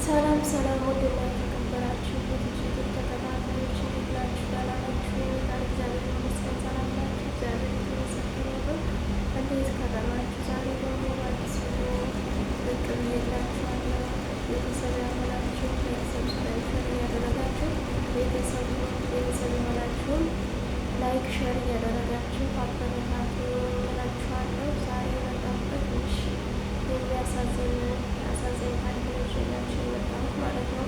ሰላም ሰላም፣ ወደና የተከበራችሁ የዩቲዩብ ተከታታዮች እንዴት ናችሁ? ደህና ናችሁ? ጋር እግዚአብሔር ይመስገን ሰላም ናችሁ? እግዚአብሔር የተመሰገነ ይሁን። እንዴት ከረማችሁ? ዛሬ ደግሞ አዲስ ቪዲዮ ብቅ ብዬላችኋለሁ። ቤተሰብ ያልሆናችሁ ሰብስክራይብ እያደረጋችሁ ቤተሰብ የሆናችሁም ላይክ ሸር እያደረጋችሁ አበረታቱ እላችኋለሁ። ዛሬ የመጣሁበት ትንሽ የሚያሳዝን ታሪክ ነው ይዤላችሁ የመጣሁት ማለት ነው።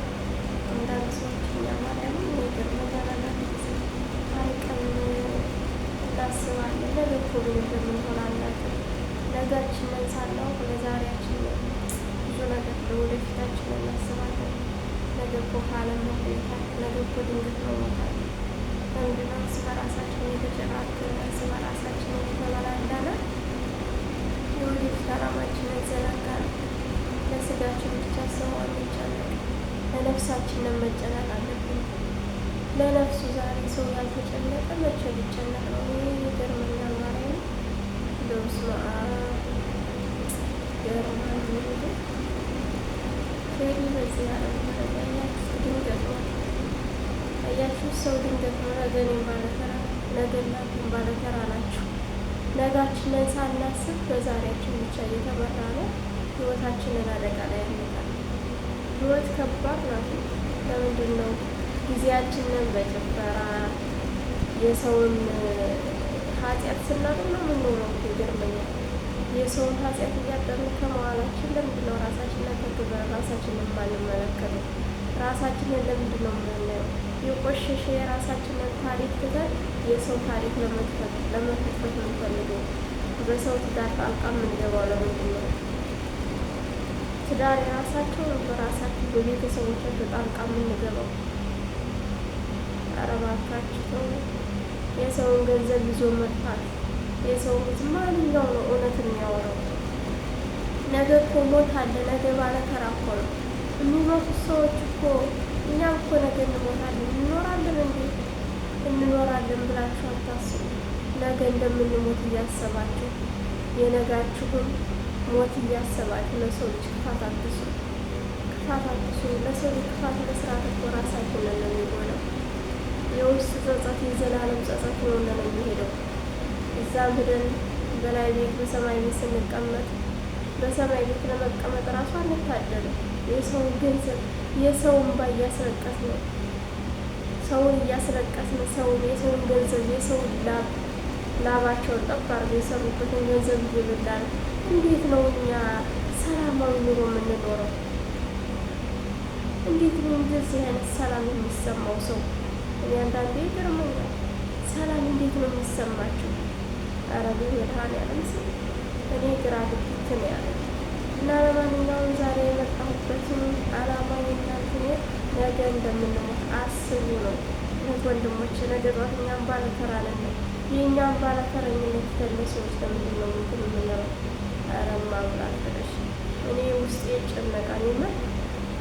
አንዳንድ ሰዎች እኛ ማርያም ነገር መገናናት ጊዜ ታሪክም እናስባለን። ነገ እኮ ምን እንደምንሆን አናውቅም። ነጋችንን ሳናውቅ ለዛሬያችን ብዙ ነገር ለወደፊታችን እናስባለን። ነገ እኮ ከዓለም መለየታል። ነገ እኮ ድንገት መሞታል። ለምንድነው እርስ በራሳችን የተጨናገርን፣ እርስ በራሳችን የተበላላን? የወደፊት ዓላማችንን ዘነጋን። ለስጋችን ብቻ ሰው አንጨነቅ፣ ለነፍሳችንን መጨነቅ አለብን። ለነፍሱ ዛሬ ሰው ያልተጨነቀ መቼ ሊጨነቅ ነው? ይህ ይገርመኛል። ማርያም በስመ አብ ገርማል። ፌሪ በዚህ ዓለም ያያችሁ ድንገት ነው። አያችሁ ሰው ድንገት ነው። ነገ እኔም ባለተራ ነገ እናንተም ባለተራ ናችሁ። ነጋችንን ሳናስብ በዛሬያችን ብቻ እየተመራ ነው ህይወታችንን አደጋ ላይ ያመጣል። ህይወት ከባድ ናት። ለምንድን ነው ጊዜያችንን በጭፈራ የሰውን ኃጢአት ስናደርግ ነው የምንኖረው? ይገርመኛል። የሰውን ኃጢአት እያደረግን ከመዋላችን ለምንድን ነው ራሳችንን ተግበን ራሳችንን ማንመለከተው? ራሳችንን ለምንድን ነው የምናየው? የቆሸሸ የራሳችንን ታሪክ ትተን የሰው ታሪክ ለመክፈት የምንፈልገው? በሰው ትዳር ጣልቃ የምንገባው ለምንድን ነው? ትዳር የራሳቸው በራሳቸው በቤተሰቦቻቸው ጣልቃ የምንገባው? ኧረ እባካችሁ የሰውን ገንዘብ ይዞ መጥፋት። የሰው ልጅ ማንኛው ነው እውነት የሚያወራው? ነገ እኮ ሞት አለ። ነገ ባለተራ እኮ ነው የሚሞቱት ሰዎች እኮ። እኛም እኮ ነገ እንሞታለን። እንኖራለን እንዴ? እንኖራለን ብላችሁ አታስቡ። ነገ እንደምንሞት እያሰባችሁ የነጋችሁን ሞት እያሰባችሁ ለሰው ልጅ ክፋት አትስሩ። ለሰው ልጅ ክፋት መስራት እኮ ራሳችንን ነው የሚሆነው። የውስጥ ጸጸት የዘላለም ጸጸት ነው ነው የሚሄደው። እዛ ምድን በላይ ቤት በሰማይ ቤት ስንቀመጥ በሰማይ ቤት ለመቀመጥ ራሱ አንታደልም። የሰውን ገንዘብ የሰውን እንባ እያስለቀስ ነው። ሰውን እያስለቀስን የሰውን ገንዘብ የሰውን ላባቸውን ጠብ አድርገው የሰሩበትን ገንዘብ እየበላን እንዴት ነው እኛ ሰላማዊ ኑሮ የምንኖረው? እንዴት ነው እንደዚህ አይነት ሰላም የሚሰማው ሰው? እኔ አንዳንዴ ይገርመኛል። ሰላም እንዴት ነው የሚሰማቸው? ኧረ በመድኃኒዓለም ስም እኔ ግራ ግብት ነው ያለ እና ለማንኛውም ዛሬ የመጣሁበትን ዓላማ የእናንተ ነገ እንደምንሞት አስቡ ነው። ወንድሞች ነገ ጧት እኛም ባለተራ ነን። የእኛም ባለተረኝነት ሰዎች ለምንድን ነው እንትን የምንለው? ኧረ ማምላክ ተደሽ እኔ ውስጥ ይጨነቃል።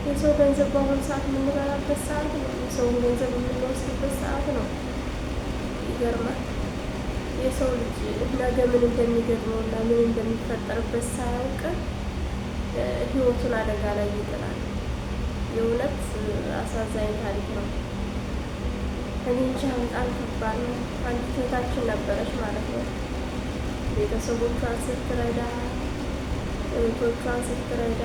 የሰው ገንዘብ በአሁኑ ሰዓት የምንበላበት ሰዓት ነው። የሰውን ገንዘብ የምንወስድበት ሰዓት ነው። ይገርማል። የሰው ልጅ ነገ ምን እንደሚገጥመው እና ምን እንደሚፈጠርበት ሳያውቅ ህይወቱን አደጋ ላይ ይጥላል። የእውነት አሳዛኝ ታሪክ ነው። እኔ እንጃ በጣም ከባድ ነው። አንዲት እህታችን ነበረች ማለት ነው። ቤተሰቦቿን ስትረዳ እህቶቿን ስትረዳ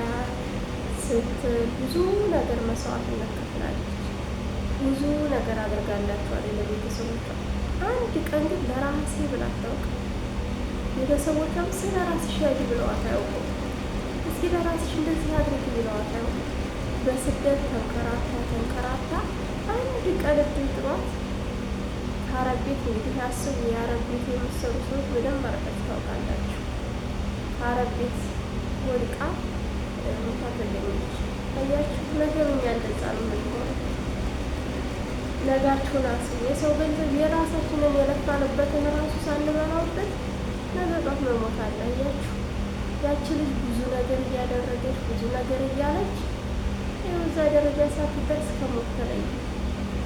ብዙ ነገር መስዋዕትነት ከፍላለች። ብዙ ነገር አድርጋላቸዋለች ለቤተሰቦቿ። አንድ ቀን ግን ለራሴ ብላ አታውቅም። ቤተሰቦቿም ስለ ራስሽ ያጅ ብለዋት አያውቁም። እስኪ ለራስሽ እንደዚህ አድርጊ ብለዋት አያውቁም። በስደት ተንከራታ አንድ ቀን እድል ጥሯት ከአረብ ቤት እንግዲህ አስቡ። የአረብ ቤት የሚሰሩ ሰዎች በደንብ አርቃችሁ ታውቃላችሁ። ከአረብ ቤት ወድቃ ቦታ ተገኘች። አያችሁ፣ ነገሩኛ እንደዛ ነው የምንሆነው። ነጋችሁን አስቡ። የሰው ገንዘብ የራሳችንን የለፋንበትን ራሱ ሳንበላውበት ነገ ጧት መሞት አለ። አያችሁ፣ ያቺ ልጅ ብዙ ነገር እያደረገች ብዙ ነገር እያለች እዛ ደረጃ ሳትደርስ ከሞት ተለየ።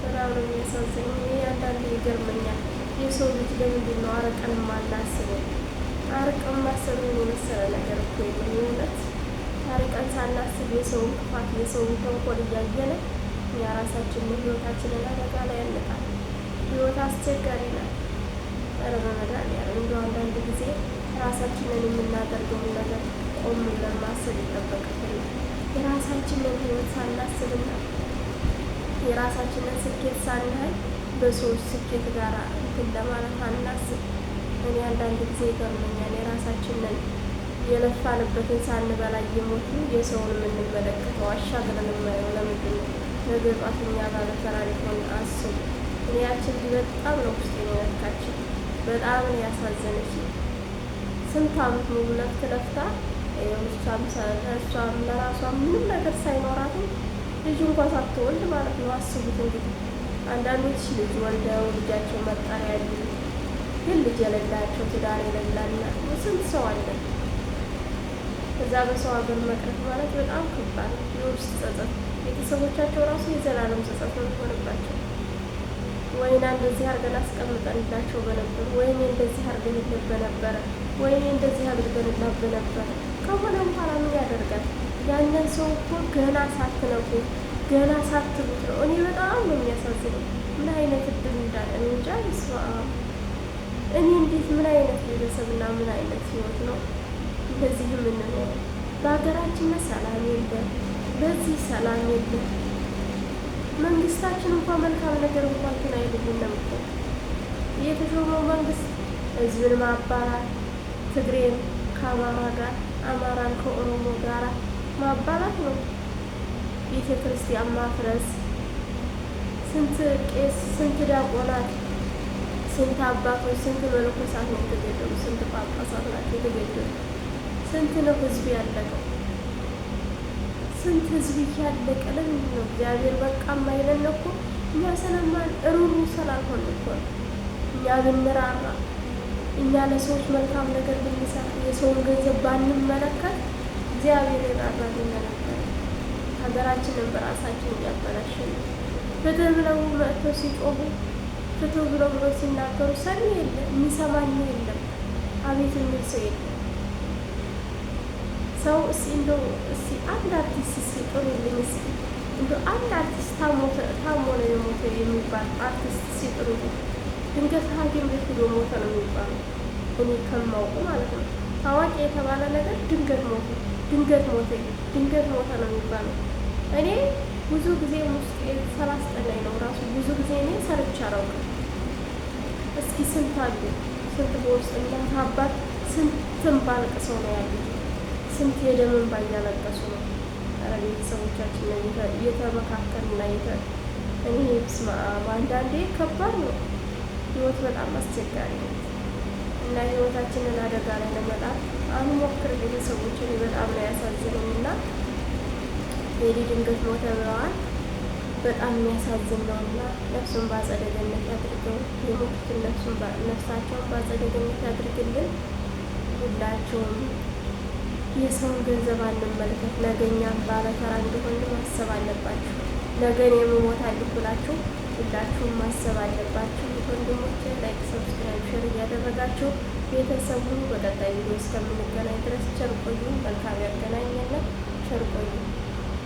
በጣም ነው የሚያሳዝነው። ይሄ አንዳንዴ ይገርመኛል። የሰው ልጅ ለምንድን ነው አርቀን የማናስበው? አርቀን ማሰብን የመሰለ ነገር እኮ የለም። እውነት ታሪቀን ሳናስብ የሰውን ክፋት የሰውን ተንኮል እያየን እኛ ራሳችንን ህይወታችንን አደጋ ላይ ያንጣል። ህይወት አስቸጋሪ ናት። ኧረ በመድኃኒዓለም እንደው አንዳንድ ጊዜ ራሳችንን የምናደርገውን ነገር ቆም ብለን ማሰብ ይጠበቅብናል። የራሳችንን ህይወት ሳናስብና የራሳችንን ስኬት ሳናይ በሰዎች ስኬት ጋር እንትን ለማለት አናስብ። እኔ አንዳንድ ጊዜ ይገርመኛል። የራሳችንን የለፋንበትን ሳንበላ እየሞቱ የሰውን የምንመለከተው አሻግረን የማየው ለምንድን ነው? ነገ ጧት እኛ ባለተራ ሊሆን አስቡ። እኔ ያችን በጣም ነው ውስጤን የነካችን፣ በጣም ነው ያሳዘነችኝ። ስንት ዓመት ሙሉ ለፍታ እሷም ለራሷ ምንም ነገር ሳይኖራት ልጅ እንኳ ሳትወልድ ማለት ነው። አስቡት እንግዲህ አንዳንዶች ልጅ ወልደው ልጃቸው መጠሪያ ያሉ ግን ልጅ የሌላቸው ትዳር የሌላና ስንት ሰው አለ። እዛ በሰው ሀገር መቅረት ማለት በጣም ከባድ ነው። የውስጥ ጸጸት፣ ቤተሰቦቻቸው ራሱ የዘላለም ጸጸት ነው የሚሆንባቸው። ወይና እንደዚህ አድርገን አስቀምጠንላቸው በነበር፣ ወይኔ እንደዚህ አድርገንለት በነበረ፣ ወይኔ እንደዚህ አድርገንላት በነበረ ከሆነ በኋላ ምን ያደርጋል? ያንን ሰው እኮ ገና ሳትነቁ ገና ሳትሉት ነው። እኔ በጣም ነው የሚያሳዝነው። ምን አይነት እድል እንዳለ እንጃ። ይስማ እኔ እንዴት ምን አይነት ቤተሰብና ምን አይነት ህይወት ነው እንደዚህ የምንኖረው? በሀገራችን ሰላም የለም፣ በዚህ ሰላም የለም። መንግስታችን እንኳን መልካም ነገር እንኳን ግን አይልም እኮ የተሾመው መንግስት ህዝብን ማባላት፣ ትግሬን ከአማራ ጋር፣ አማራን ከኦሮሞ ጋር ማባላት ነው። ቤተ ክርስቲያን ማፍረስ፣ ስንት ቄስ፣ ስንት ዲያቆናት፣ ስንት አባቶች፣ ስንት መነኮሳት ነው የተገደሉ፣ ስንት ጳጳሳት ናቸው የተገደሉ። ስንት ነው ህዝብ ያለቀው? ስንት ህዝብ እያለቀ ለምንድን ነው? እግዚአብሔር በቃ ማይለን እኮ እኛ ሰለማን ሩሩ ስላልሆን እኮ ነው። እኛ ብንራራ፣ እኛ ለሰዎች መልካም ነገር ብንሰራ፣ የሰውን ገንዘብ ባንመለከት እግዚአብሔር የራራልን ነበር። ሀገራችንን በራሳችን እያበላሸን ፍትህ ብለው መጥተው ሲጮሁ፣ ፍትህ ብለው ሲናገሩ ሰሚ የለም፣ የሚሰማኝ የለም፣ አቤት የሚል ሰው የለም። ሰው እስኪ እንደው እስኪ አንድ አርቲስት እስኪ ጥሩልኝ፣ እስኪ እንደው አንድ አርቲስት ታሞ ነው የሞተ የሚባል አርቲስት ሲጥሩልኝ። ድንገት ሐኪም ቤት ሄዶ ሞተ ነው የሚባለው እኔ ከማውቁ ማለት ነው። ታዋቂ የተባለ ነገር ድንገት ሞተ፣ ድንገት ሞተ፣ ድንገት ሞተ ነው የሚባለው። እኔ ብዙ ጊዜ ውስጥ ስላስጠላኝ ነው ራሱ ብዙ ጊዜ እኔ ሰርቼ አላውቅም። እስኪ ስንት አሉ፣ ስንት በውስጥ እናት አባት ስንትን ባልቅሰው ነው ያሉት፣ ስንት የደምን ባያለቀሱ ነው። ቤተሰቦቻችን እየተመካከልና እኔ ስማ አንዳንዴ ከባድ ነው ህይወት፣ በጣም አስቸጋሪ ነው እና ህይወታችንን አደጋ ላይ ለመጣል አንሞክር። ቤተሰቦችን በጣም ነው ያሳዝነኝ እና ሌሊ ድንገት ሞተ ብለዋል። በጣም የሚያሳዝን ነው እና ነፍሱን በአጸደ ገነት ያድርገው። የሞቱትን ነፍሳቸውን በአጸደ ገነት ያድርግልን። ሁላቸውም የሰውን ገንዘብ አንመልከት። ነገኛም ባለተራ እንደሆነ ማሰብ አለባችሁ። ነገን የምሞታለሁ ብላችሁ ሁላችሁም ማሰብ አለባችሁ። ወንድሞቼ ላይክ፣ ሰብስክራይብ፣ ሼር እያደረጋችሁ ቤተሰቡ በቀጣይ ቪዲዮ እስከምንገናኝ ድረስ ቸር ቆዩ። መልካም ያገናኘን። ቸር ቆዩ።